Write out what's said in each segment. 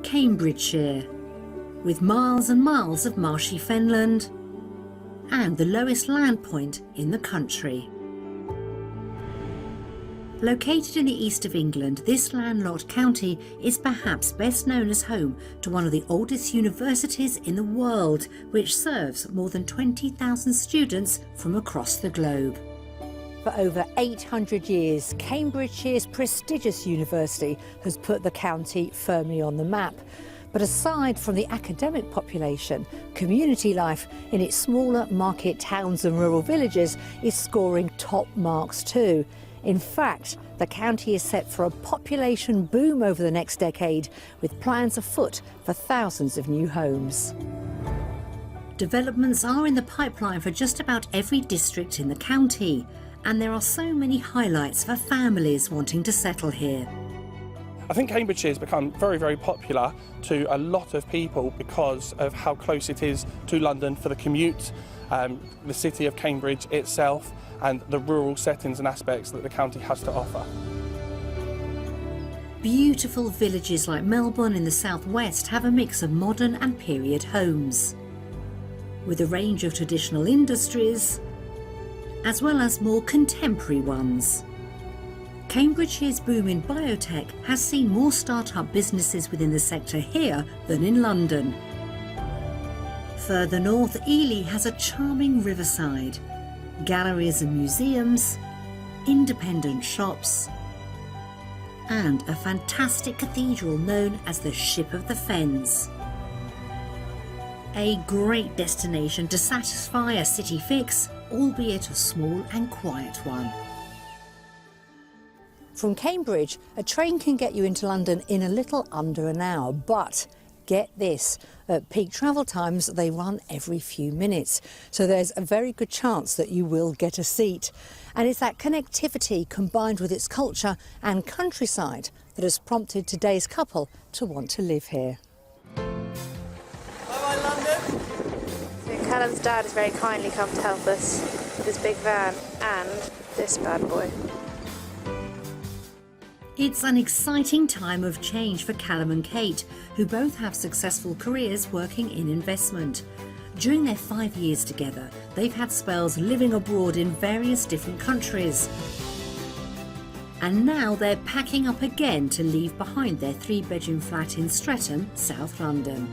Cambridgeshire, with miles and miles of marshy fenland and the lowest land point in the country. Located in the east of England, this landlocked county is perhaps best known as home to one of the oldest universities in the world, which serves more than 20,000 students from across the globe. For over 800 years, Cambridgeshire's prestigious university has put the county firmly on the map. But aside from the academic population, community life in its smaller market towns and rural villages is scoring top marks too. In fact, the county is set for a population boom over the next decade, with plans afoot for thousands of new homes. Developments are in the pipeline for just about every district in the county, and there are so many highlights for families wanting to settle here. I think Cambridgeshire has become very, very popular to a lot of people because of how close it is to London for the commute, the city of Cambridge itself, and the rural settings and aspects that the county has to offer. Beautiful villages like Melbourne in the southwest have a mix of modern and period homes, with a range of traditional industries, as well as more contemporary ones. Cambridgeshire's boom in biotech has seen more start-up businesses within the sector here than in London. Further north, Ely has a charming riverside, galleries and museums, independent shops, and a fantastic cathedral known as the Ship of the Fens. A great destination to satisfy a city fix, albeit a small and quiet one. From Cambridge, a train can get you into London in a little under an hour, but get this, at peak travel times they run every few minutes, so there's a very good chance that you will get a seat. And it's that connectivity combined with its culture and countryside that has prompted today's couple to want to live here. Bye-bye, London! So Callum's dad has very kindly come to help us with his big van and this bad boy. It's an exciting time of change for Callum and Kate, who both have successful careers working in investment. During their 5 years together, they've had spells living abroad in various different countries. And now they're packing up again to leave behind their 3-bedroom flat in Streatham, South London.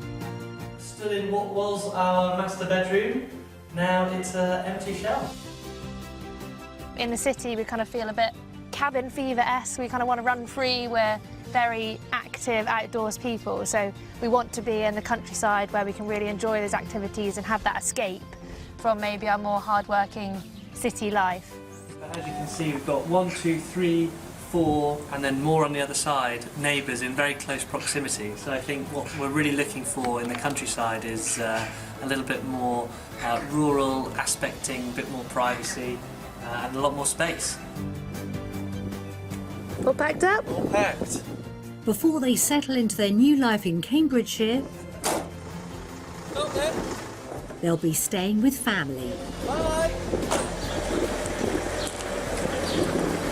Stood in what was our master bedroom, now it's an empty shell. In the city we kind of feel a bit cabin fever-esque, we kind of want to run free, we're very active outdoors people, so we want to be in the countryside where we can really enjoy those activities and have that escape from maybe our more hard-working city life. As you can see, we've got 1, 2, 3, 4 and then more on the other side, neighbours in very close proximity. So I think what we're really looking for in the countryside is a little bit more rural aspecting, a bit more privacy and a lot more space. All packed up? All packed. Before they settle into their new life in Cambridgeshire, they'll be staying with family. Bye!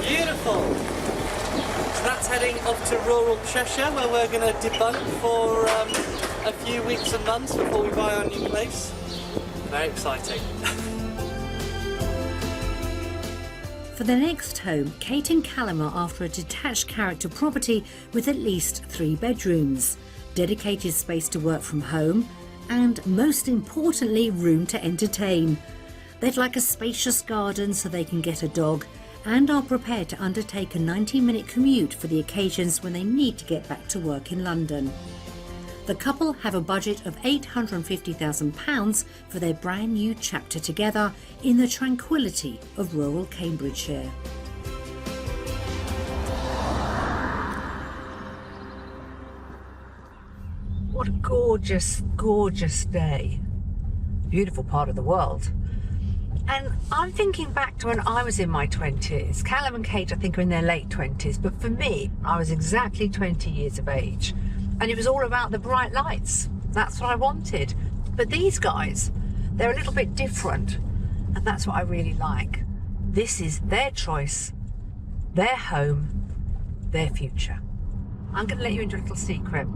Beautiful! So that's heading off to rural Cheshire, where we're going to debunk for a few weeks and months before we buy our new place. Very exciting. For their next home, Kate and Callum are after a detached character property with at least 3 bedrooms, dedicated space to work from home, and most importantly, room to entertain. They'd like a spacious garden so they can get a dog, and are prepared to undertake a 90-minute commute for the occasions when they need to get back to work in London. The couple have a budget of £850,000 for their brand new chapter together in the tranquility of rural Cambridgeshire. What a gorgeous, gorgeous day. Beautiful part of the world. And I'm thinking back to when I was in my 20s. Callum and Kate, I think, are in their late 20s, but for me, I was exactly 20 years of age. And it was all about the bright lights. That's what I wanted. But these guys, they're a little bit different. And that's what I really like. This is their choice, their home, their future. I'm going to let you into a little secret.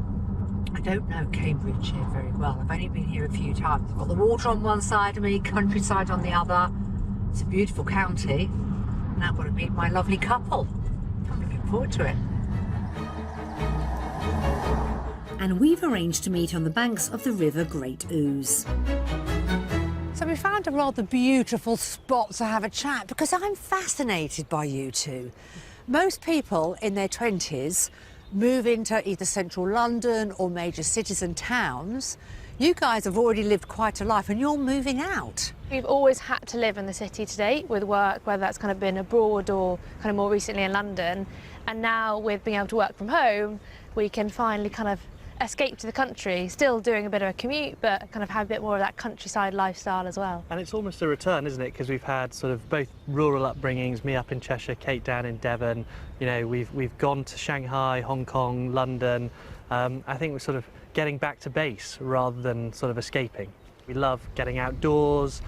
I don't know Cambridgeshire very well. I've only been here a few times. I've got the water on one side of me, countryside on the other. It's a beautiful county. Now I've got to meet my lovely couple. I'm looking forward to it. And we've arranged to meet on the banks of the River Great Ouse. So we found a rather beautiful spot to have a chat because I'm fascinated by you two. Most people in their 20s move into either central London or major cities and towns. You guys have already lived quite a life and you're moving out. We've always had to live in the city to date with work, whether that's kind of been abroad or kind of more recently in London. And now with being able to work from home, we can finally kind of escape to the country, still doing a bit of a commute, but kind of have a bit more of that countryside lifestyle as well. And it's almost a return, isn't it? Because we've had sort of both rural upbringings, me up in Cheshire, Kate down in Devon. You know, we've gone to Shanghai, Hong Kong, London. I think we're sort of getting back to base rather than sort of escaping. We love getting outdoors.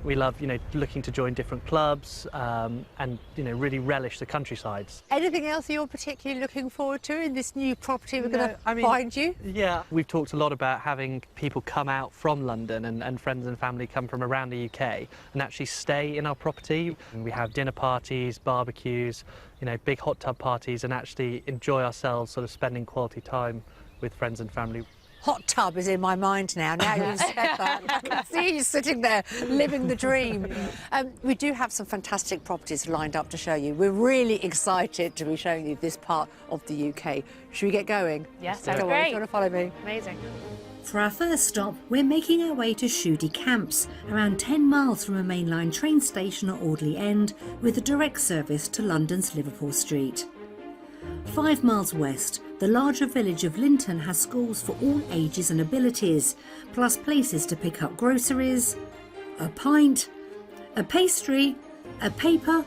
We love, you know, looking to join different clubs and, you know, really relish the countrysides. Anything else you're particularly looking forward to in this new property we're going to find you? Yeah, we've talked a lot about having people come out from London and friends and family come from around the UK and actually stay in our property. And we have dinner parties, barbecues, you know, big hot tub parties and actually enjoy ourselves sort of spending quality time with friends and family. Hot tub is in my mind now. Now you said that, I can see you sitting there living the dream. We do have some fantastic properties lined up to show you. We're really excited to be showing you this part of the UK. Should we get going? Yes, Go that's on, great. do you want to follow me? Amazing. For our first stop, we're making our way to Shoody Camps, around 10 miles from a mainline train station at Audley End, with a direct service to London's Liverpool Street. 5 miles west, the larger village of Linton has schools for all ages and abilities, plus places to pick up groceries, a pint, a pastry, a paper,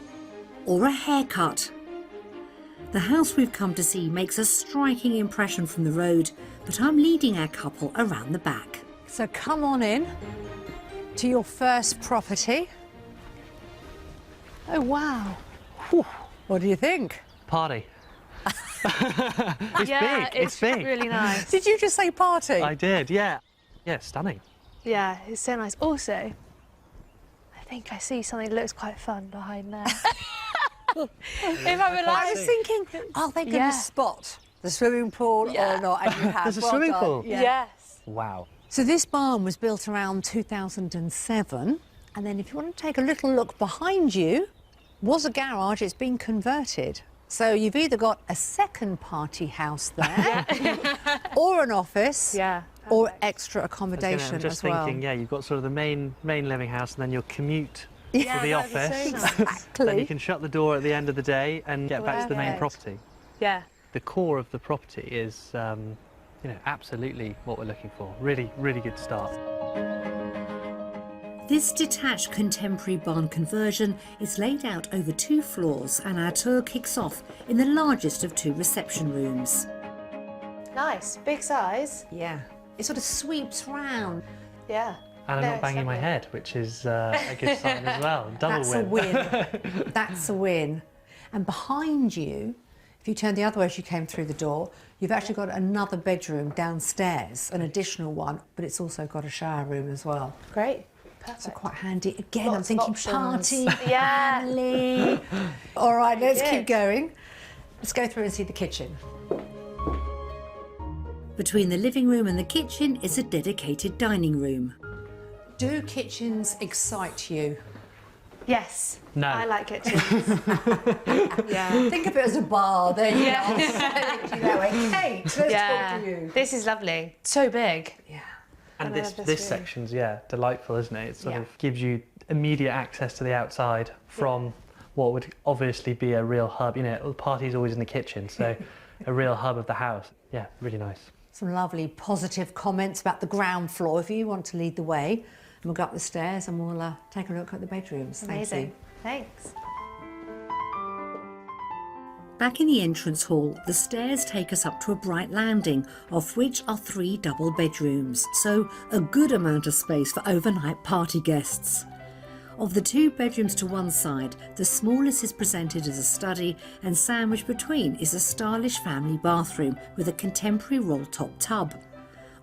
or a haircut. The house we've come to see makes a striking impression from the road, but I'm leading our couple around the back. So come on in to your first property. Oh, wow. Whew. What do you think? Party. It's Yeah, big, it's big. really nice. Did you just say party? I did, yeah. Yeah, stunning. Yeah, it's so nice. Also, I think I see something that looks quite fun behind there. If I'm I allowed. was thinking, are they going to Yeah. spot the swimming pool or not? And you have. There's a Well swimming done. pool? Yeah. Yes. Wow. So this barn was built around 2007. And then if you want to take a little look behind you, was a garage, it's been converted. So you've either got a second party house there or an office Yeah. or extra I'm accommodation just as well. thinking, yeah, you've got sort of the main living house and then your commute Yeah, to the that'd be so office. nice. Then Exactly. you can shut the door at the end of the day and get back to the main Perfect. property. Yeah. The core of the property is, you know, absolutely what we're looking for. Really, really good start. This detached contemporary barn conversion is laid out over 2 floors, and our tour kicks off in the largest of 2 reception rooms. Nice. Big size. Yeah. It sort of sweeps round. Yeah. And I'm No, not it's banging my lovely. head, which is a good sign as well. Double That's win. a win. That's a win. And behind you, if you turn the other way as you came through the door, you've actually got another bedroom downstairs, an additional one, but it's also got a shower room as well. Great. So Perfect. quite handy. Again, I'm Lots of thinking options. party, Yeah. family. All right, let's keep Good. going. Let's go through and see the kitchen. Between the living room and the kitchen is a dedicated dining room. Do kitchens excite you? Yes. No. I like kitchens. Yeah. Think of it as a bar. There you Yeah. are. You know, Kate, let's talk to you. This is lovely. So big. Yeah. And I this love this this room. section's, yeah, delightful, isn't it? It sort Yeah. of gives you immediate access to the outside from what would obviously be a real hub. You know, the party's always in the kitchen, so a real hub of the house. Yeah, really nice. Some lovely positive comments about the ground floor. If you want to lead the way, we'll go up the stairs and we'll take a look at the bedrooms. Thank Amazing. you. Thanks. Back in the entrance hall, the stairs take us up to a bright landing, off which are 3 double bedrooms, so a good amount of space for overnight party guests. Of the 2 bedrooms to one side, the smallest is presented as a study, and sandwiched between is a stylish family bathroom with a contemporary roll-top tub.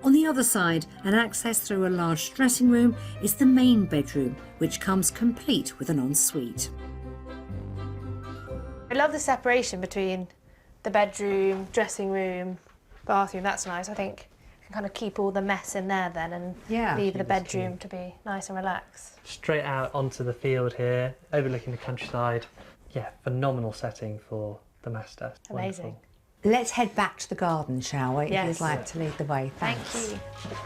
On the other side, and accessed through a large dressing room, is the main bedroom, which comes complete with an ensuite. I love the separation between the bedroom, dressing room, bathroom. That's nice. I think I can kind of keep all the mess in there then and leave the bedroom to be nice and relaxed. Straight out onto the field here, overlooking the countryside. Yeah, phenomenal setting for the master. Amazing. Wonderful. Let's head back to the garden, shall we? Yes. If you'd like to lead the way. Thanks. Thank you.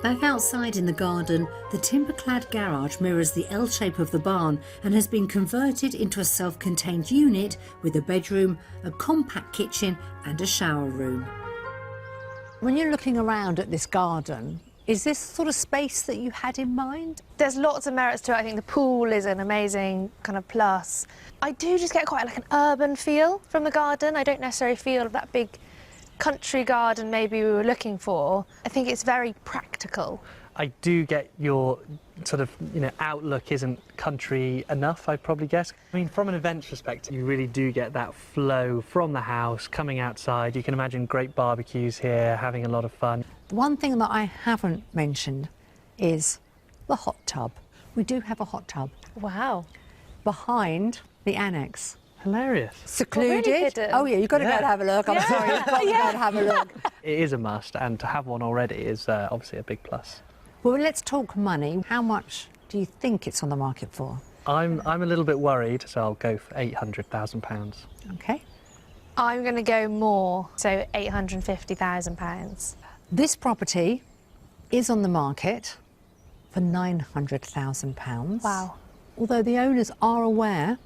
Back outside in the garden, the timber-clad garage mirrors the L shape of the barn and has been converted into a self-contained unit with a bedroom, a compact kitchen and a shower room. When you're looking around at this garden, is this sort of space that you had in mind? There's lots of merits to it. I think the pool is an amazing kind of plus. I do just get quite like an urban feel from the garden. I don't necessarily feel that big country garden maybe we were looking for. I think it's very practical. I do get your sort of, outlook isn't country enough, I'd probably guess. I mean, from an events perspective, you really do get that flow from the house, coming outside. You can imagine great barbecues here, having a lot of fun. The one thing that I haven't mentioned is the hot tub. We do have a hot tub Wow. behind the annex. Hilarious. Secluded. really hidden. Oh yeah, you've got to go and have a look. I'm sorry, you've got to go and have a look. It is a must, and to have one already is obviously a big plus. Well, let's talk money. How much do you think it's on the market for? I'm a little bit worried, so I'll go for £800,000. Okay. I'm going to go more, so £850,000. This property is on the market for £900,000. Wow. Although the owners are aware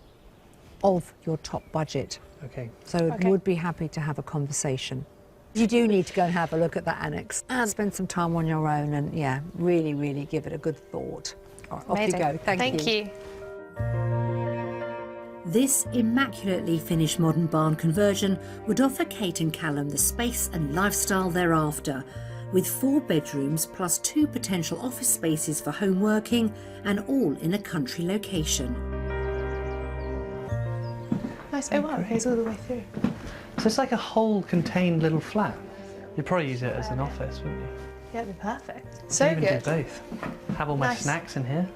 of your top budget, Okay. so would be happy to have a conversation. You do need to go and have a look at that annex and spend some time on your own and, yeah, really, really give it a good thought. All right, off you Amazing. go. Thank you. This immaculately finished modern barn conversion would offer Kate and Callum the space and lifestyle they're after, with 4 bedrooms plus 2 potential office spaces for home working and all in a country location. Nice. Oh wow, it goes all the way through. So it's like a whole contained little flat. You'd probably use it as an office, wouldn't you? Yeah, it'd be perfect. You So can even good. do both. Have all my Nice. snacks in here.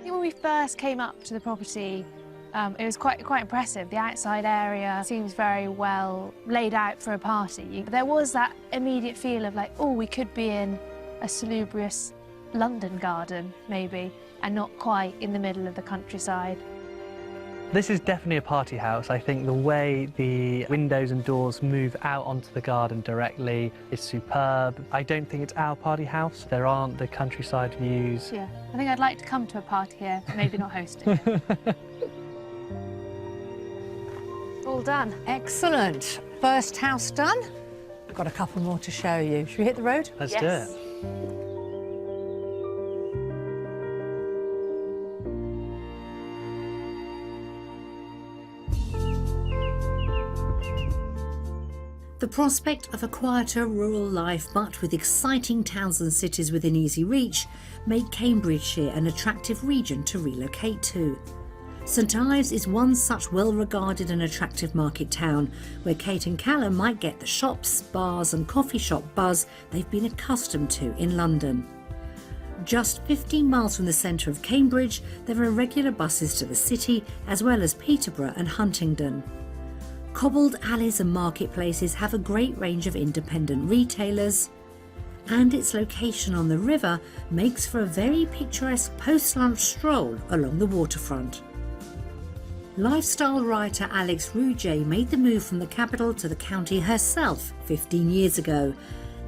When we first came up to the property, it was quite impressive. The outside area seems very well laid out for a party. There was that immediate feel of like, oh, we could be in a salubrious London garden, maybe, and not quite in the middle of the countryside. This is definitely a party house. I think the way the windows and doors move out onto the garden directly is superb. I don't think it's our party house. There aren't the countryside views. Yeah, I think I'd like to come to a party here, maybe not host it. All done. Excellent. First house done. Got a couple more to show you. Should we hit the road? Let's Yes. do it. The prospect of a quieter rural life, but with exciting towns and cities within easy reach, made Cambridgeshire an attractive region to relocate to. St Ives is one such well-regarded and attractive market town, where Kate and Callum might get the shops, bars and coffee shop buzz they've been accustomed to in London. Just 15 miles from the centre of Cambridge, there are regular buses to the city, as well as Peterborough and Huntingdon. Cobbled alleys and marketplaces have a great range of independent retailers, and its location on the river makes for a very picturesque post-lunch stroll along the waterfront. Lifestyle writer Alex Rouget made the move from the capital to the county herself 15 years ago.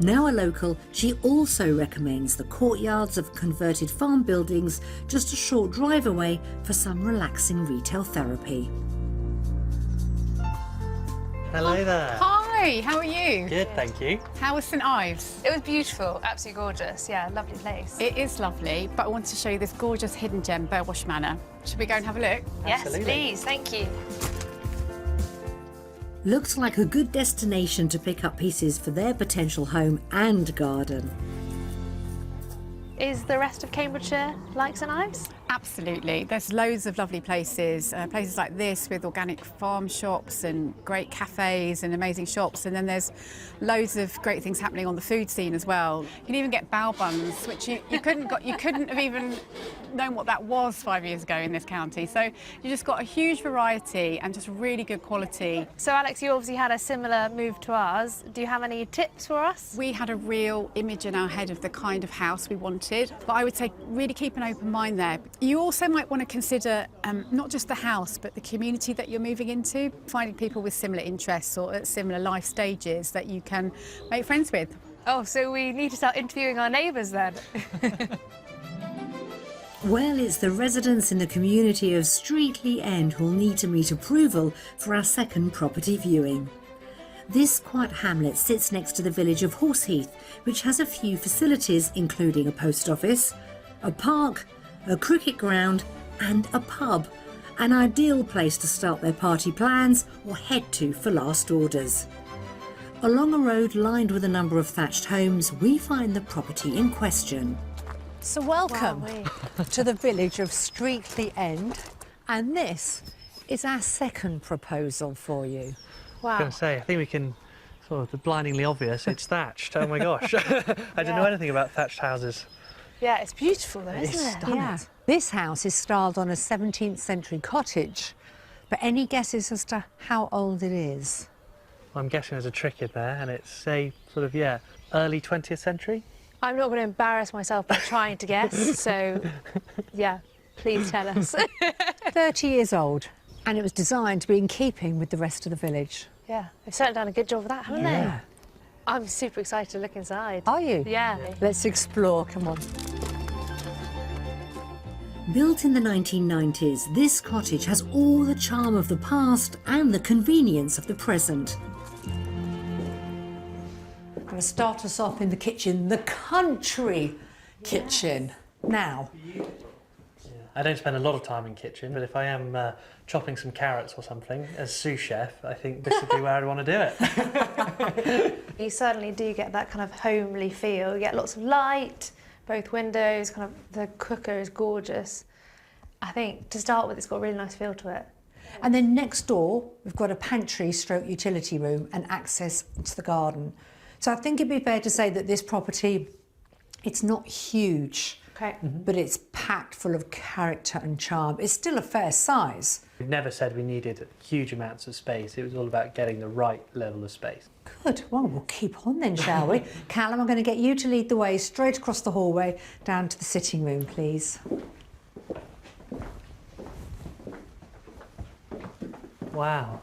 Now a local, she also recommends the courtyards of converted farm buildings just a short drive away for some relaxing retail therapy. Hello there. Hi, how are you? Good, thank you. How was St Ives? It was beautiful, absolutely gorgeous. Yeah, lovely place. It is lovely, but I want to show you this gorgeous hidden gem, Burwash Manor. Should we go and have a look? Yes, Absolutely. please, thank you. Looks like a good destination to pick up pieces for their potential home and garden. Is the rest of Cambridgeshire like St Ives? Absolutely. There's loads of lovely places, places like this with organic farm shops and great cafes and amazing shops. And then there's loads of great things happening on the food scene as well. You can even get bao buns, which you couldn't have even known what that was 5 years ago in this county. So you just got a huge variety and just really good quality. So Alex, you obviously had a similar move to ours. Do you have any tips for us? We had a real image in our head of the kind of house we wanted, but I would say really keep an open mind there. You also might want to consider not just the house, but the community that you're moving into, finding people with similar interests or at similar life stages that you can make friends with. Oh, so we need to start interviewing our neighbours then. Well, it's the residents in the community of Streatley End who'll need to meet approval for our second property viewing. This quiet hamlet sits next to the village of Horseheath, which has a few facilities including a post office, a park, a cricket ground and a pub. An ideal place to start their party plans or head to for last orders. Along a road lined with a number of thatched homes, we find the property in question. So welcome Wowee. to the village of Streatley End, and this is our second proposal for you. I was Wow. going to say, I think we can, sort of the blindingly obvious, it's thatched. Oh my gosh. I didn't know anything about thatched houses. Yeah, it's beautiful though, It's isn't it? stunning. This house is styled on a 17th century cottage, but any guesses as to how old it is? I'm guessing there's a trick in there, and it's, say, sort of, yeah, early 20th century? I'm not going to embarrass myself by trying to guess, so yeah, please tell us. 30 years old, and it was designed to be in keeping with the rest of the village. Yeah, they've certainly done a good job of that, haven't Yeah. they? I'm super excited to look inside. Are you? Yeah. Let's explore, come on. Built in the 1990s, this cottage has all the charm of the past and the convenience of the present. I'm going to start us off in the kitchen, the country kitchen. Now, I don't spend a lot of time in kitchen, but if I am chopping some carrots or something as sous chef, I think this would be where I'd want to do it. You certainly do get that kind of homely feel. You get lots of light, both windows, kind of the cooker is gorgeous. I think to start with, it's got a really nice feel to it. and then next door, we've got a pantry stroke utility room and access to the garden. So I think it'd be fair to say that this property, it's not huge, Okay. but it's packed full of character and charm. It's still a fair size. We've never said we needed huge amounts of space. It was all about getting the right level of space. Good. Well, we'll keep on then, shall we? Callum, I'm going to get you to lead the way straight across the hallway down to the sitting room, please. Wow.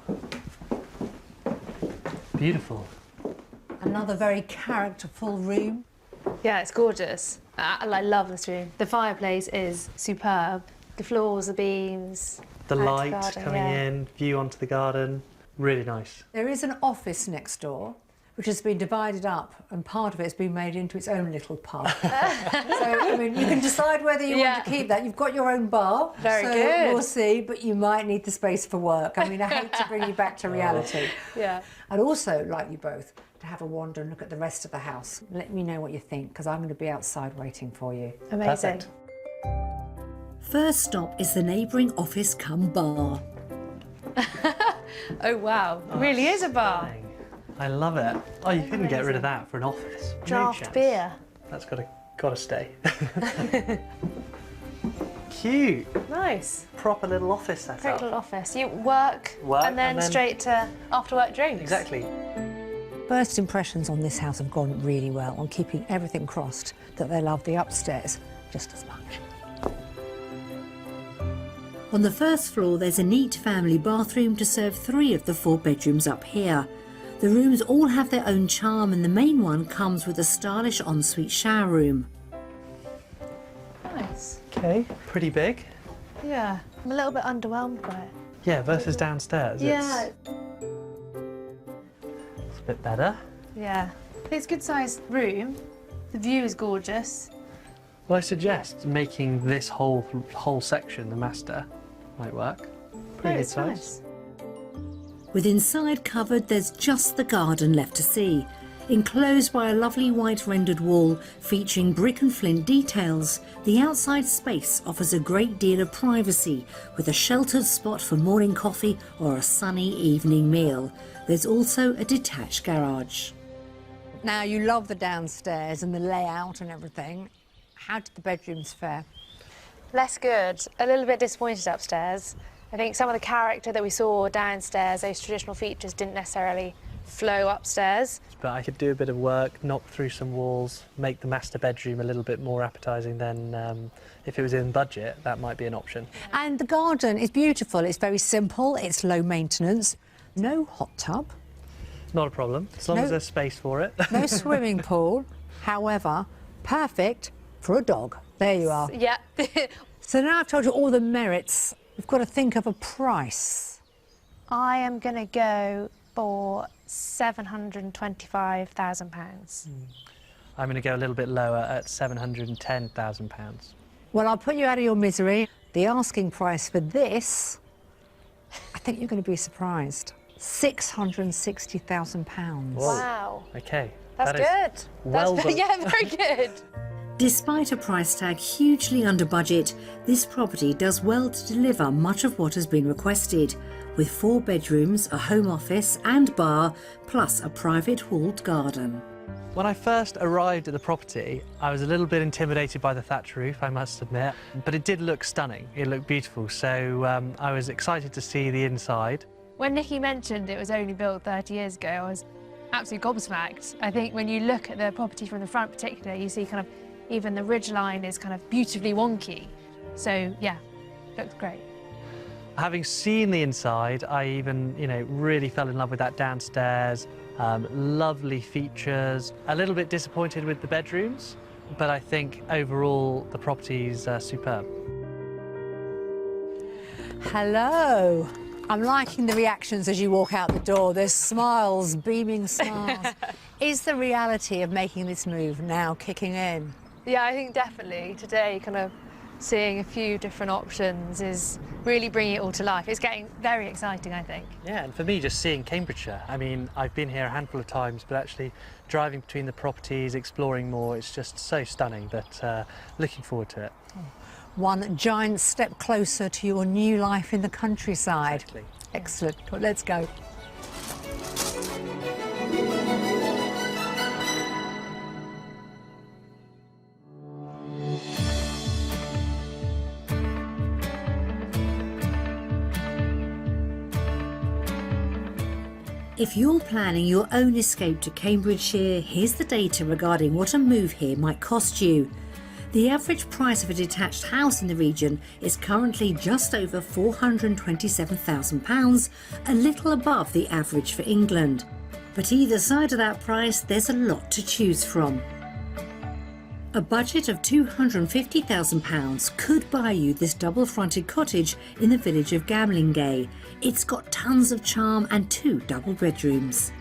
Beautiful. Another very characterful room. Yeah, it's gorgeous. I love this room. The fireplace is superb. The floors, the beams. The out to light garden, coming yeah. in, view onto the garden. Really nice. There is an office next door, which has been divided up, and part of it's been made into its own little pub. So, I mean, you can decide whether you want to keep that. You've got your own bar. Very so good. We'll see, but you might need the space for work. I mean, I hate to bring you back to reality. Yeah. I'd also like you both to have a wander and look at the rest of the house. Let me know what you think, because I'm going to be outside waiting for you. Amazing. Perfect. First stop is the neighbouring office cum bar. Oh wow, it really is a bar. Dang. I love it. Oh, you couldn't get rid of that for an office. No Draft chance. beer. That's gotta stay. Cute. Nice. Proper little office Great setup. little office. You work and then straight to after work drinks. Exactly. First impressions on this house have gone really well. I'm keeping everything crossed that they love the upstairs just as much. On the first floor, there's a neat family bathroom to serve 3 of the 4 bedrooms up here. The rooms all have their own charm, and the main one comes with a stylish ensuite shower room. Nice. Okay. Pretty big. Yeah. I'm a little bit underwhelmed by it. Yeah, versus downstairs. Yeah. It's a bit better. Yeah. It's a good sized room. The view is gorgeous. Well, I suggest making this whole section the master. Might work. Pretty good it's size. nice. With inside covered, there's just the garden left to see. Enclosed by a lovely white rendered wall featuring brick and flint details, the outside space offers a great deal of privacy with a sheltered spot for morning coffee or a sunny evening meal. There's also a detached garage. Now, you love the downstairs and the layout and everything. How did the bedrooms fare? Less good. A little bit disappointed upstairs. I think some of the character that we saw downstairs, those traditional features, didn't necessarily flow upstairs. But I could do a bit of work, knock through some walls, make the master bedroom a little bit more appetising than if it was in budget, that might be an option. And the garden is beautiful. It's very simple, it's low maintenance. No hot tub, Not a problem, as long as there's space for it. no swimming pool. However, perfect for a dog. There you are. Yeah. So now I've told you all the merits, we've got to think of a price. I am going to go for £725,000. I'm going to go a little bit lower at £710,000. Well, I'll put you out of your misery. The asking price for this, I think you're going to be surprised. £660,000. Wow. Okay. That's that is good. well done. Yeah, very good. Despite a price tag hugely under budget, this property does well to deliver much of what has been requested, with 4 bedrooms, a home office and bar, plus a private walled garden. When I first arrived at the property, I was a little bit intimidated by the thatch roof, I must admit, but it did look stunning. It looked beautiful, so I was excited to see the inside. When Nikki mentioned it was only built 30 years ago, I was absolutely gobsmacked. I think when you look at the property from the front particularly, you see kind of even the ridge line is kind of beautifully wonky. So yeah, looks great. Having seen the inside, I even, really fell in love with that downstairs. Lovely features. A little bit disappointed with the bedrooms, but I think overall the property's superb. Hello. I'm liking the reactions as you walk out the door. There's smiles, beaming smiles. Is the reality of making this move now kicking in? Yeah, I think definitely today kind of seeing a few different options is really bringing it all to life. It's getting very exciting, I think. Yeah, and for me, just seeing Cambridgeshire, I mean, I've been here a handful of times, but actually driving between the properties, exploring more, it's just so stunning that looking forward to it. One giant step closer to your new life in the countryside. Exactly. Excellent. Well, let's go. If you're planning your own escape to Cambridgeshire, here's the data regarding what a move here might cost you. The average price of a detached house in the region is currently just over £427,000, a little above the average for England. But either side of that price, there's a lot to choose from. A budget of £250,000 could buy you this double-fronted cottage in the village of Gamlingay. It's got tons of charm and 2 double bedrooms.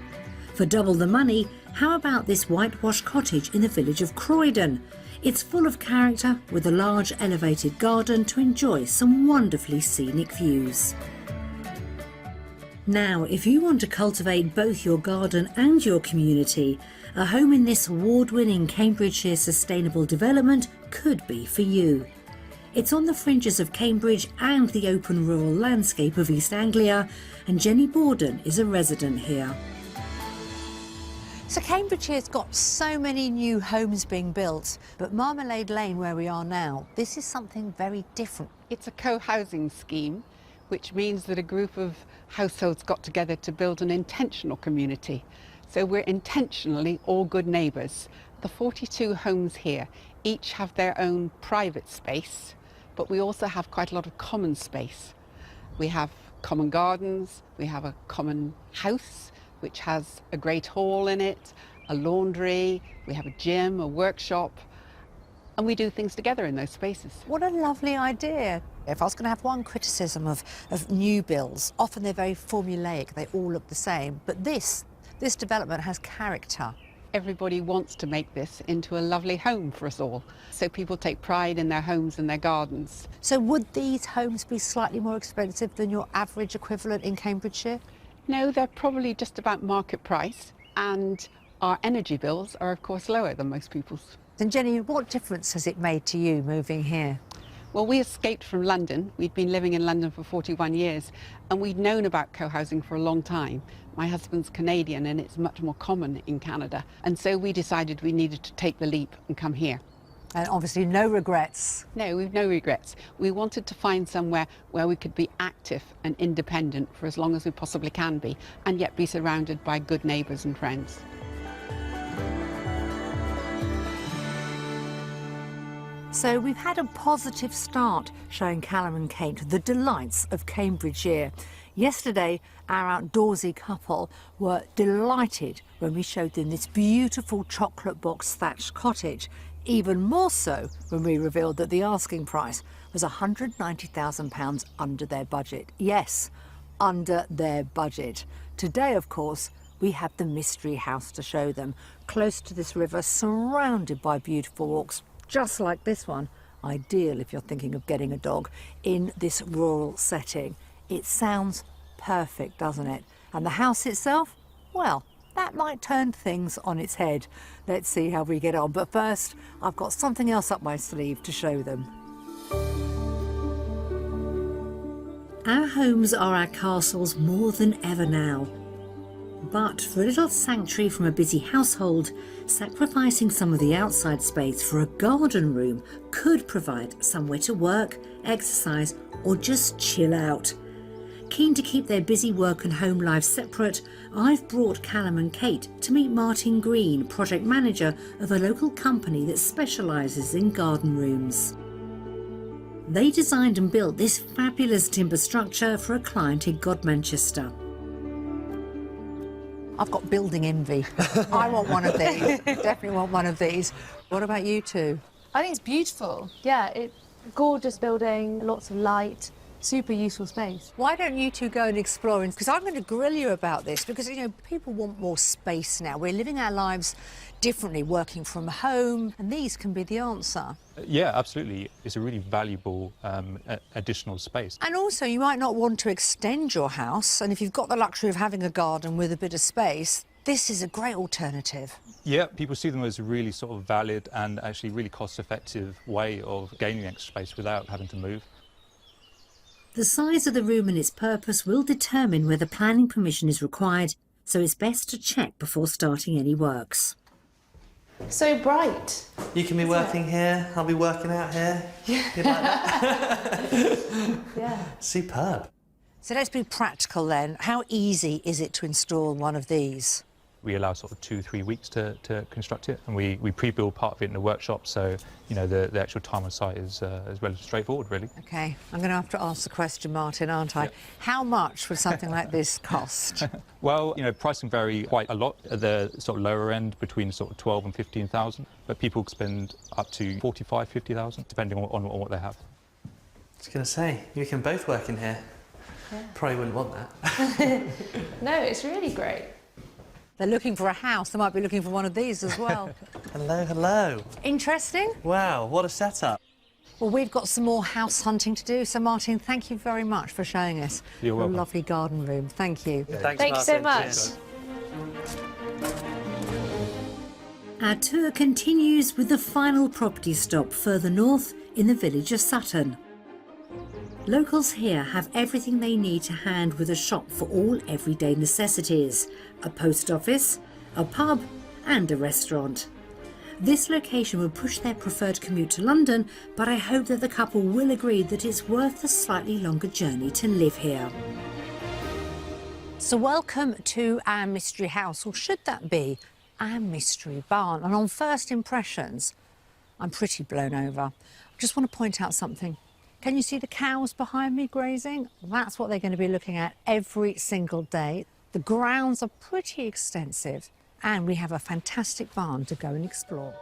For double the money, how about this whitewashed cottage in the village of Croydon? It's full of character with a large elevated garden to enjoy some wonderfully scenic views. Now, if you want to cultivate both your garden and your community, a home in this award-winning Cambridgeshire sustainable development could be for you. It's on the fringes of Cambridge and the open rural landscape of East Anglia, and Jenny Borden is a resident here. So Cambridgeshire's got so many new homes being built, but Marmalade Lane, where we are now, this is something very different. It's a co-housing scheme, which means that a group of households got together to build an intentional community. So we're intentionally all good neighbours. The 42 homes here each have their own private space, but we also have quite a lot of common space. We have common gardens, we have a common house, which has a great hall in it, a laundry, we have a gym, a workshop, and we do things together in those spaces. What a lovely idea. If I was going to have one criticism of new builds, often they're very formulaic, they all look the same, but this development has character. Everybody wants to make this into a lovely home for us all, so people take pride in their homes and their gardens. So would these homes be slightly more expensive than your average equivalent in Cambridgeshire? No, they're probably just about market price, and Our energy bills are of course lower than most people's. And Jenny, what difference has it made to you moving here? Well, we escaped from London. We'd been living in London for 41 years and we'd known about co-housing for a long time. My husband's Canadian and it's much more common in Canada. And so we decided we needed to take the leap and come here. And obviously no regrets. No, we've no regrets. We wanted to find somewhere where we could be active and independent for as long as we possibly can be, and yet be surrounded by good neighbours and friends. So we've had a positive start showing Callum and Kate the delights of Cambridgeshire. Yesterday, our outdoorsy couple were delighted when we showed them this beautiful chocolate box thatched cottage. Even more so when we revealed that the asking price was £190,000 under their budget. Yes, under their budget. Today, of course, we have the mystery house to show them, close to this river, surrounded by beautiful walks, just like this one. Ideal if you're thinking of getting a dog in this rural setting. It sounds perfect, doesn't it? And the house itself, well, that might turn things on its head. Let's see how we get on. But first, I've got something else up my sleeve to show them. Our homes are our castles more than ever now. But for a little sanctuary from a busy household, sacrificing some of the outside space for a garden room could provide somewhere to work, exercise, or just chill out. Keen to keep their busy work and home lives separate, I've brought Callum and Kate to meet Martin Green, project manager of a local company that specialises in garden rooms. They designed and built this fabulous timber structure for a client in Godmanchester. I've got building envy. I want one of these. Definitely want one of these. What about you two? I think it's beautiful. Yeah, it's gorgeous building, lots of light, super useful space. Why don't you two go and explore? Because I'm going to grill you about this, because, you know, people want more space now. We're living our lives differently, working from home, and these can be the answer. Yeah, absolutely. It's a really valuable additional space. And also, you might not want to extend your house, and if you've got the luxury of having a garden with a bit of space, this is a great alternative. Yeah, people see them as a really sort of valid and actually really cost-effective way of gaining extra space without having to move. The size of the room and its purpose will determine whether planning permission is required, so it's best to check before starting any works. So bright. You can be working here, I'll be working out here. Yeah. You'd like that? Yeah. Superb. So let's be practical then. How easy is it to install one of these? We allow sort of 2-3 weeks to construct it, and we pre-build part of it in the workshop, so you know the actual time on site is relatively straightforward, really. OK, I'm going to have to ask the question, Martin, aren't I? Yep. How much would something like this cost? Well, you know, pricing vary quite a lot at the sort of lower end, between sort of 12 and 15,000, but people spend up to 45, 50,000, depending on what they have. I was going to say, you can both work in here. Yeah. Probably wouldn't want that. No, it's really great. They're looking for a house. They might be looking for one of these as well. Hello, hello. Interesting? Wow, what a setup. Well, we've got some more house hunting to do. So, Martin, thank you very much for showing us You're welcome. a lovely garden room. Thank you. Thanks, Thank you so Martin. much. Cheers. Our tour continues with the final property stop further north in the village of Sutton. Locals here have everything they need to hand with a shop for all everyday necessities, a post office, a pub and a restaurant. This location would push their preferred commute to London, but I hope that the couple will agree that it's worth the slightly longer journey to live here. So welcome to our mystery house, or should that be our mystery barn? And on first impressions, I'm pretty blown over. I just want to point out something. Can you see the cows behind me grazing? That's what they're going to be looking at every single day. The grounds are pretty extensive, and we have a fantastic barn to go and explore.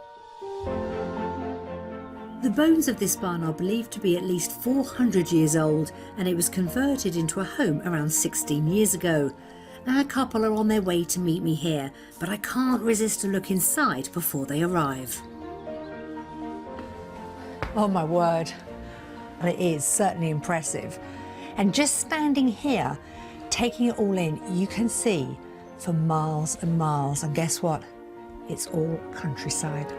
The bones of this barn are believed to be at least 400 years old, and it was converted into a home around 16 years ago. Our couple are on their way to meet me here, but I can't resist a look inside before they arrive. Oh my word. Well, it is certainly impressive. And just standing here, taking it all in, you can see for miles and miles. And guess what? it's all countryside.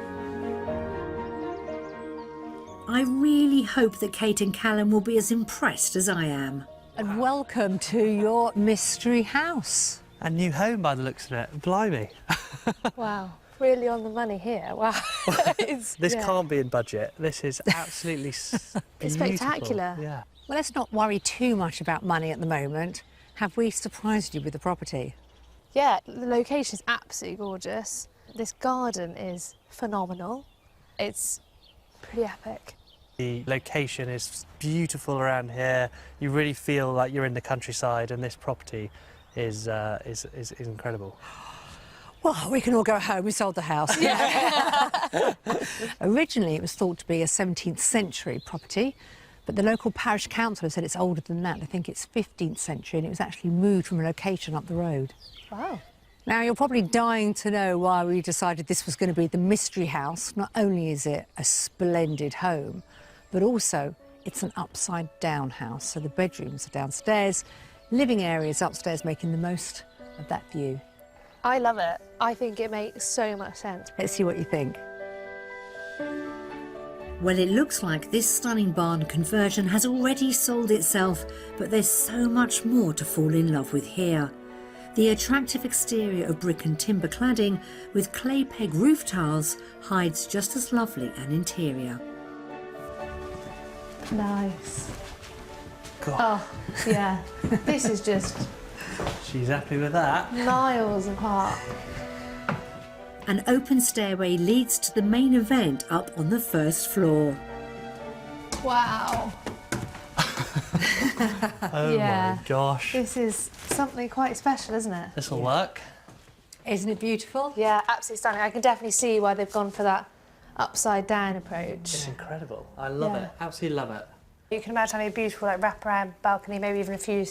I really hope that Kate and Callum will be as impressed as I am. And welcome to your mystery house. A new home by the looks of it. Blimey. Wow, really on the money here. Wow. This can't be in budget. This is absolutely It's beautiful. spectacular. Yeah. Well, let's not worry too much about money at the moment. Have we surprised you with the property? Yeah, the location is absolutely gorgeous. This garden is phenomenal. It's pretty epic. The location is beautiful around here. You really feel like you're in the countryside, and this property is incredible. Well, we can all go home. We sold the house. Originally, it was thought to be a 17th century property, but the local parish council have said it's older than that. They think it's 15th century, and it was actually moved from a location up the road. Wow. Now, you're probably dying to know why we decided this was going to be the mystery house. Not only is it a splendid home, but also it's an upside-down house. So the bedrooms are downstairs, living areas upstairs, making the most of that view. I love it. I think it makes so much sense. Let's see what you think. Well, it looks like this stunning barn conversion has already sold itself, but there's so much more to fall in love with here. The attractive exterior of brick and timber cladding with clay peg roof tiles hides just as lovely an interior. Nice. God. Oh, yeah. This is just She's happy with that. miles apart. An open stairway leads to the main event up on the first floor. Wow. Oh Yeah. my gosh. This is something quite special, isn't it? This will work. Isn't it beautiful? Yeah, absolutely stunning. I can definitely see why they've gone for that upside down approach. It's incredible. I love Yeah. it. Absolutely love it. You can imagine having a beautiful wraparound balcony, maybe even a few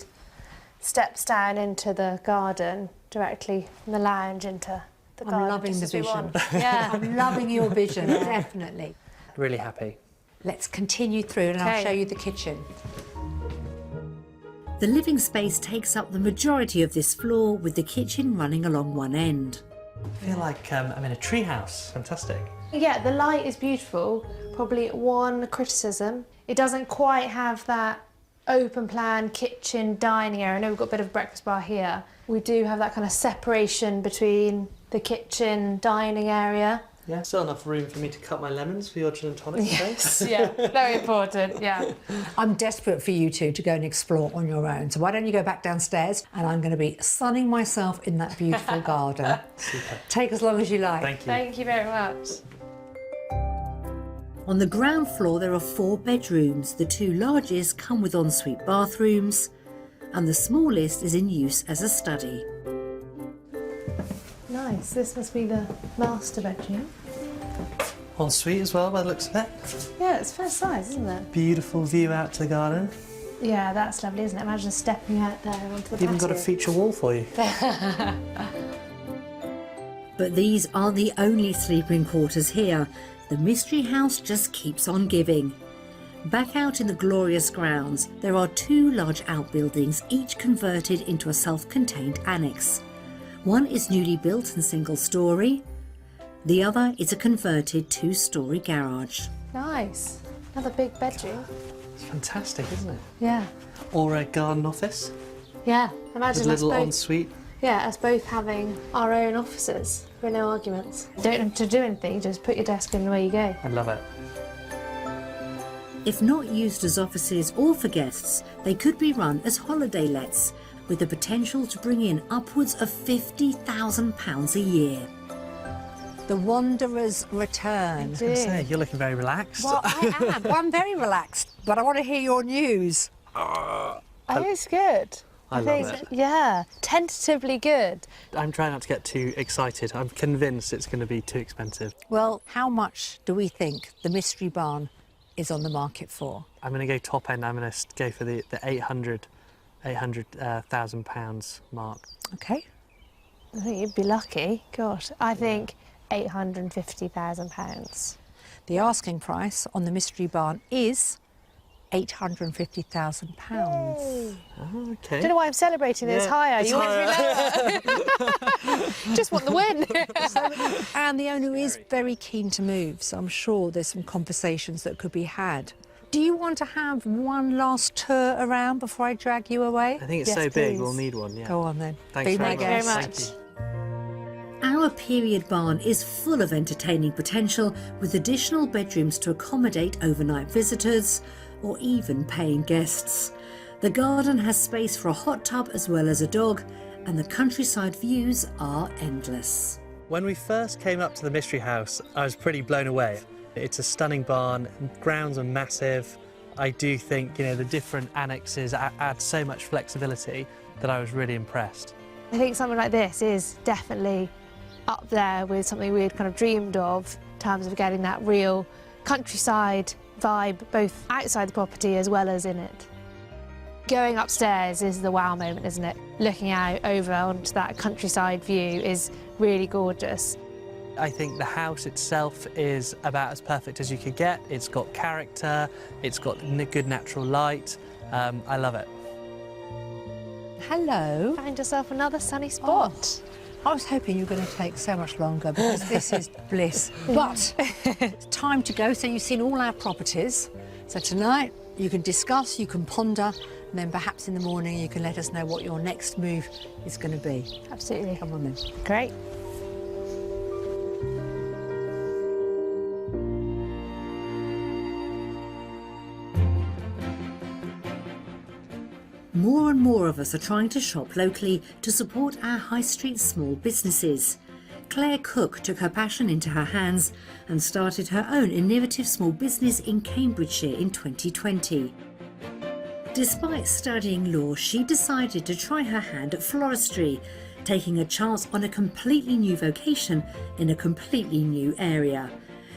steps down into the garden, directly from the lounge into the garden. I'm loving just the as we vision. want. Yeah. I'm loving your vision, definitely. Really happy. Let's continue through and I'll Okay. show you the kitchen. The living space takes up the majority of this floor, with the kitchen running along one end. I feel like I'm in a tree house. Fantastic. Yeah, the light is beautiful. Probably one criticism, it doesn't quite have that open plan kitchen dining area. I know we've got a bit of a breakfast bar here. We do have that kind of separation between the kitchen dining area. Yeah. Still enough room for me to cut my lemons for your gin and tonic today. Yes, yeah, very important, yeah. I'm desperate for you two to go and explore on your own. So why don't you go back downstairs and I'm going to be sunning myself in that beautiful garden. Super. Take as long as you like. Thank you. Thank you very much. On the ground floor there are 4 bedrooms. The 2 largest come with ensuite bathrooms, and the smallest is in use as a study. Nice, this must be the master bedroom. Ensuite as well, by the looks of it. Yeah, it's fair size, isn't it? Beautiful view out to the garden. Yeah, that's lovely, isn't it? Imagine stepping out there onto the Even got a patio. feature wall for you. But these aren't the only sleeping quarters here. The mystery house just keeps on giving. Back out in the glorious grounds, there are 2 large outbuildings, each converted into a self-contained annex. One is newly built and single-storey. The other is a converted 2-storey garage. Nice. Another big bedroom. It's fantastic, isn't it? Yeah. Or a garden office Yeah. Imagine with a us little both. ensuite. Yeah, us both having our own offices with no arguments. You don't have to do anything, just put your desk in and away you go. I love it. If not used as offices or for guests, they could be run as holiday lets, with the potential to bring in upwards of £50,000 a year. The Wanderers return. I was going to say, you're looking very relaxed. Well, I am. Well, I'm very relaxed, but I want to hear your news. I think it's good. I love think it. Yeah, tentatively good. I'm trying not to get too excited. I'm convinced it's going to be too expensive. Well, how much do we think the mystery barn is on the market for? I'm going to go top end. I'm going to go for the £800,000 mark. Okay. I think you'd be lucky. Gosh, I think £850,000. The asking price on the mystery barn is £850,000. Oh, okay. Don't know why I'm celebrating it. It's higher. It's You want it to be lower. Just want the win. And the owner is very keen to move, so I'm sure there's some conversations that could be had. Do you want to have one last tour around before I drag you away? I think it's Yes, so big, please. we'll need one, yeah. Go on then. Thanks Be very my much. Very guest. much. Our period barn is full of entertaining potential, with additional bedrooms to accommodate overnight visitors or even paying guests. The garden has space for a hot tub as well as a dog, and the countryside views are endless. When we first came up to the Mystery House, I was pretty blown away. It's a stunning barn, grounds are massive. I do think, you know, the different annexes add so much flexibility that I was really impressed. I think something like this is definitely up there with something we had kind of dreamed of in terms of getting that real countryside vibe, both outside the property as well as in it. Going upstairs is the wow moment, isn't it? Looking out over onto that countryside view is really gorgeous. I think the house itself is about as perfect as you could get. It's got character, it's got good natural light. I love it. Hello. Find yourself another sunny spot. I was hoping you were going to take so much longer because this is bliss. But it's time to go. So you've seen all our properties. So tonight you can discuss, you can ponder, and then perhaps in the morning you can let us know what your next move is going to be. Absolutely. Come on then. Great. More and more of us are trying to shop locally to support our high street small businesses. Claire Cook took her passion into her hands and started her own innovative small business in Cambridgeshire in 2020. Despite studying law, she decided to try her hand at floristry, taking a chance on a completely new vocation in a completely new area.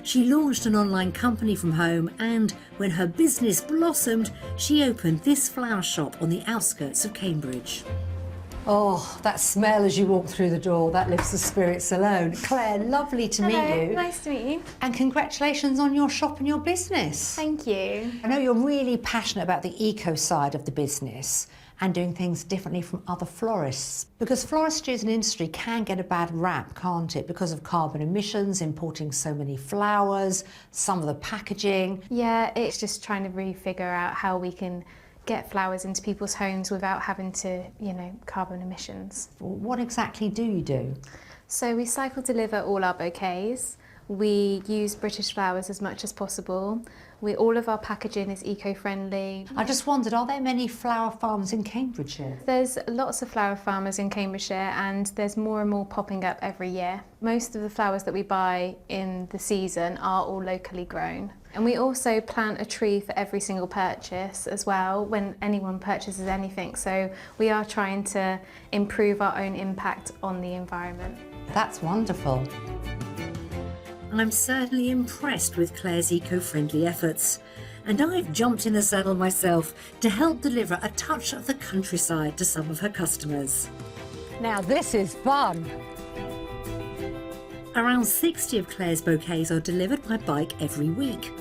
She launched an online company from home, and when her business blossomed, she opened this flower shop on the outskirts of Cambridge. Oh, that smell as you walk through the door, that lifts the spirits alone. Claire, lovely to meet you. Nice to meet you. And congratulations on your shop and your business. Thank you. I know you're really passionate about the eco side of the business and doing things differently from other florists. Because floristry as an industry can get a bad rap, can't it? Because of carbon emissions, importing so many flowers, some of the packaging. Yeah, it's just trying to really figure out how we can get flowers into people's homes without having to, you know, carbon emissions. What exactly do you do? So we cycle deliver all our bouquets. We use British flowers as much as possible. All of our packaging is eco-friendly. I just wondered, are there many flower farms in Cambridgeshire? There's lots of flower farmers in Cambridgeshire and there's more and more popping up every year. Most of the flowers that we buy in the season are all locally grown. And we also plant a tree for every single purchase as well when anyone purchases anything. So we are trying to improve our own impact on the environment. That's wonderful. I'm certainly impressed with Claire's eco-friendly efforts, and I've jumped in the saddle myself to help deliver a touch of the countryside to some of her customers. Now this is fun. Around 60 of Claire's bouquets are delivered by bike every week.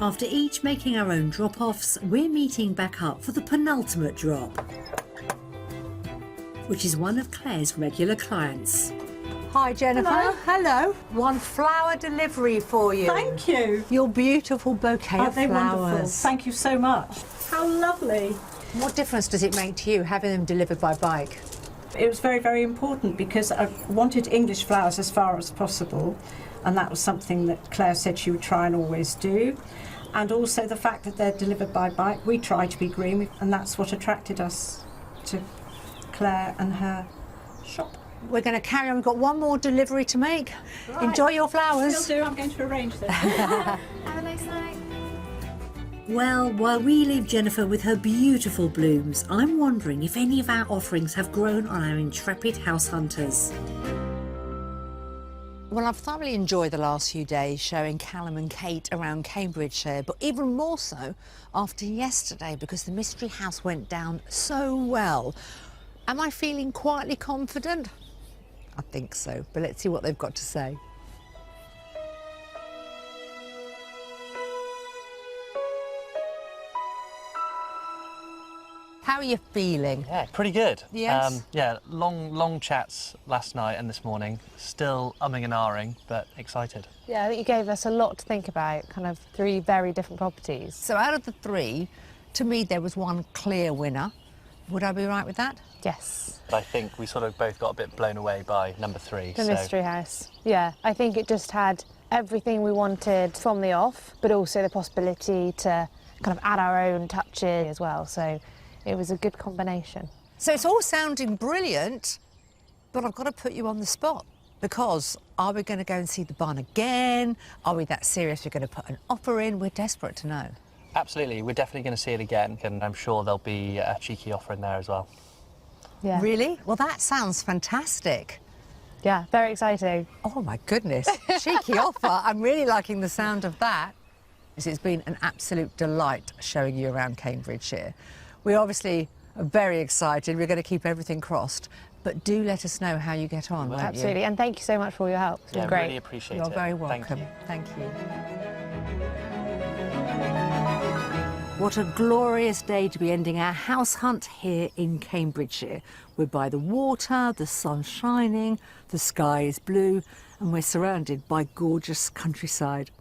After each making our own drop-offs, we're meeting back up for the penultimate drop, which is one of Claire's regular clients. Hi Jennifer. Hello. One flower delivery for you. Thank you. Your beautiful bouquet Aren't of they flowers. wonderful? Thank you so much. How lovely. What difference does it make to you having them delivered by bike? It was very, very important because I wanted English flowers as far as possible, and that was something that Claire said she would try and always do. And also the fact that they're delivered by bike, we try to be green, and that's what attracted us to Claire and her shop. We're going to carry on. We've got one more delivery to make. Right. Enjoy your flowers. Will do. I'm going to arrange this. Have a nice night. Well, while we leave Jennifer with her beautiful blooms, I'm wondering if any of our offerings have grown on our intrepid house hunters. Well, I've thoroughly enjoyed the last few days showing Callum and Kate around Cambridgeshire, but even more so after yesterday because the Mystery House went down so well. Am I feeling quietly confident? I think so, but let's see what they've got to say. How are you feeling? Yeah, pretty good. Yes? Yeah, long chats last night and this morning. Still umming and ahhing, but excited. Yeah, I think you gave us a lot to think about, kind of 3 very different properties. So out of the 3, to me there was one clear winner. Would I be right with that? Yes. I think we sort of both got a bit blown away by number 3. The mystery house. Yeah, I think it just had everything we wanted from the off, but also the possibility to kind of add our own touches as well. So it was a good combination. So it's all sounding brilliant, but I've got to put you on the spot, because are we going to go and see the barn again? Are we that serious we're going to put an offer in? We're desperate to know. Absolutely, we're definitely going to see it again, and I'm sure there'll be a cheeky offer in there as well. Yeah. Really? Well, that sounds fantastic. Yeah, very exciting. Oh my goodness, cheeky offer. I'm really liking the sound of that. It's been an absolute delight showing you around Cambridgeshire. We obviously are very excited. We're going to keep everything crossed, but do let us know how you get on, won't you? Absolutely, and thank you so much for all your help. It's been Yeah, great. really appreciate it. You're very welcome. Thank you. What a glorious day to be ending our house hunt here in Cambridgeshire. We're by the water, the sun's shining, the sky is blue, and we're surrounded by gorgeous countryside.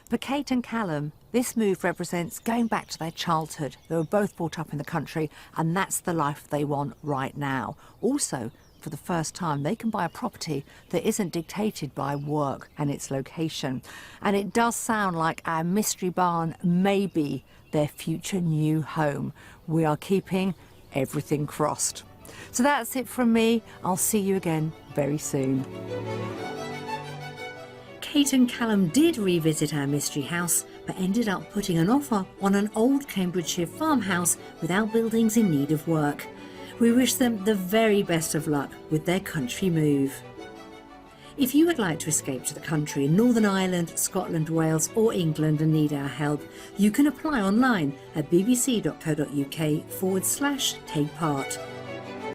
For Kate and Callum, this move represents going back to their childhood. They were both brought up in the country, and that's the life they want right now. Also, for the first time, they can buy a property that isn't dictated by work and its location. And it does sound like our mystery barn may be their future new home. We are keeping everything crossed. So that's it from me. I'll see you again very soon. Kate and Callum did revisit our mystery house, but ended up putting an offer on an old Cambridgeshire farmhouse without buildings in need of work. We wish them the very best of luck with their country move. If you would like to escape to the country in Northern Ireland, Scotland, Wales or England and need our help, you can apply online at bbc.co.uk/take part.